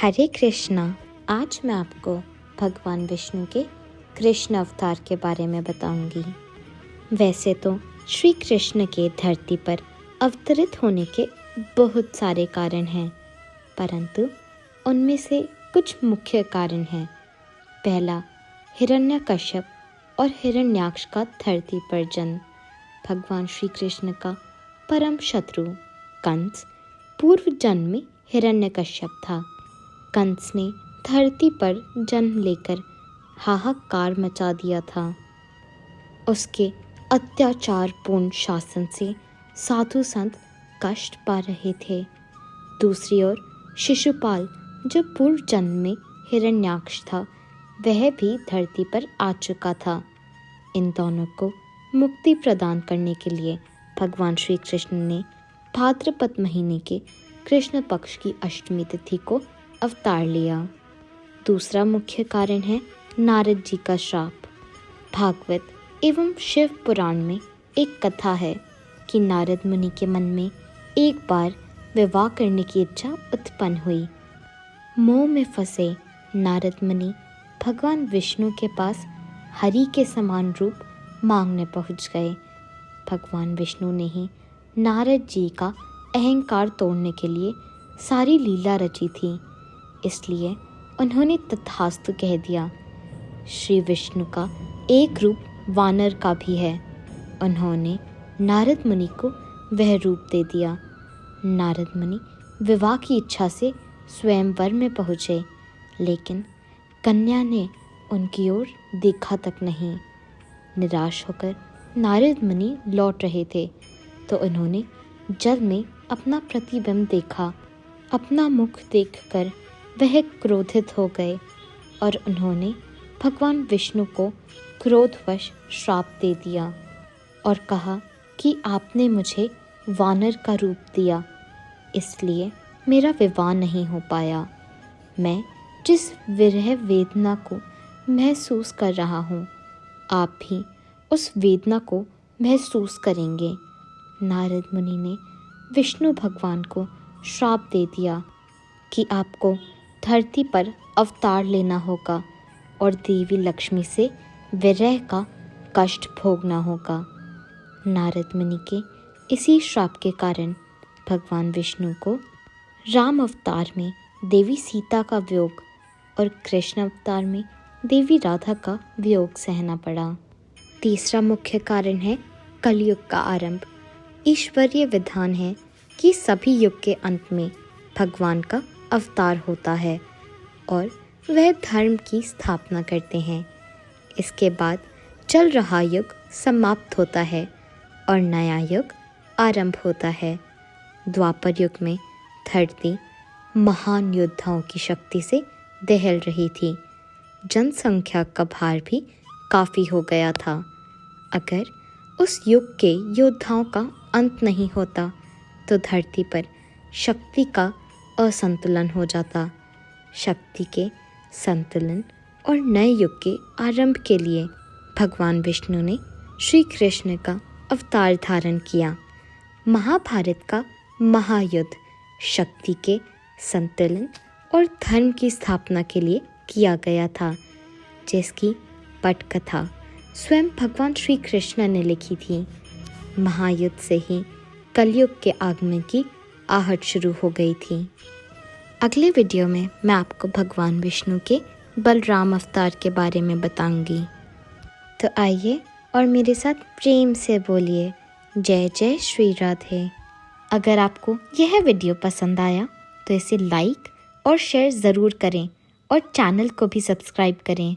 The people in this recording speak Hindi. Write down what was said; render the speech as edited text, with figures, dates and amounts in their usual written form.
हरे कृष्णा। आज मैं आपको भगवान विष्णु के कृष्ण अवतार के बारे में बताऊंगी। वैसे तो श्री कृष्ण के धरती पर अवतरित होने के बहुत सारे कारण हैं, परंतु उनमें से कुछ मुख्य कारण हैं। पहला, हिरण्यकश्यप और हिरण्याक्ष का धरती पर जन्म। भगवान श्री कृष्ण का परम शत्रु कंस पूर्व जन्म में हिरण्यकश्यप था। कंस ने धरती पर जन्म लेकर हाहाकार मचा दिया था। उसके अत्याचारपूर्ण शासन से साधु संत कष्ट पा रहे थे। दूसरी ओर शिशुपाल, जो पूर्व जन्म में हिरण्याक्ष था, वह भी धरती पर आ चुका था। इन दोनों को मुक्ति प्रदान करने के लिए भगवान श्री कृष्ण ने भाद्रपद महीने के कृष्ण पक्ष की अष्टमी तिथि को अवतार लिया। दूसरा मुख्य कारण है नारद जी का श्राप। भागवत एवं शिव पुराण में एक कथा है कि नारद मुनि के मन में एक बार विवाह करने की इच्छा उत्पन्न हुई। मोह में फंसे नारद मुनि भगवान विष्णु के पास हरि के समान रूप मांगने पहुंच गए। भगवान विष्णु ने ही नारद जी का अहंकार तोड़ने के लिए सारी लीला रची थी, इसलिए उन्होंने तथास्तु कह दिया। श्री विष्णु का एक रूप वानर का भी है। उन्होंने नारद मुनि को वह रूप दे दिया। नारद मुनि विवाह की इच्छा से स्वयंवर में पहुँचे, लेकिन कन्या ने उनकी ओर देखा तक नहीं। निराश होकर नारद मुनि लौट रहे थे तो उन्होंने जल में अपना प्रतिबिंब देखा। अपना मुख देखकर वह क्रोधित हो गए और उन्होंने भगवान विष्णु को क्रोधवश श्राप दे दिया और कहा कि आपने मुझे वानर का रूप दिया, इसलिए मेरा विवाह नहीं हो पाया। मैं जिस विरह वेदना को महसूस कर रहा हूँ, आप भी उस वेदना को महसूस करेंगे। नारद मुनि ने विष्णु भगवान को श्राप दे दिया कि आपको धरती पर अवतार लेना होगा और देवी लक्ष्मी से विरह का कष्ट भोगना होगा। नारद मुनि के इसी श्राप के कारण भगवान विष्णु को राम अवतार में देवी सीता का वियोग और कृष्ण अवतार में देवी राधा का वियोग सहना पड़ा। तीसरा मुख्य कारण है कलयुग का आरंभ। ईश्वरीय विधान है कि सभी युग के अंत में भगवान का अवतार होता है और वह धर्म की स्थापना करते हैं। इसके बाद चल रहा युग समाप्त होता है और नया युग आरंभ होता है। द्वापर युग में धरती महान योद्धाओं की शक्ति से दहल रही थी। जनसंख्या का भार भी काफ़ी हो गया था। अगर उस युग के योद्धाओं का अंत नहीं होता तो धरती पर शक्ति का असंतुलन हो जाता। शक्ति के संतुलन और नए युग के आरंभ के लिए भगवान विष्णु ने श्री कृष्ण का अवतार धारण किया। महाभारत का महायुद्ध शक्ति के संतुलन और धर्म की स्थापना के लिए किया गया था, जिसकी पटकथा स्वयं भगवान श्री कृष्ण ने लिखी थी। महायुद्ध से ही कलयुग के आगमन की आहट शुरू हो गई थी। अगले वीडियो में मैं आपको भगवान विष्णु के बलराम अवतार के बारे में बताऊंगी। तो आइए और मेरे साथ प्रेम से बोलिए, जय जय श्री राधे। अगर आपको यह वीडियो पसंद आया तो इसे लाइक और शेयर ज़रूर करें और चैनल को भी सब्सक्राइब करें।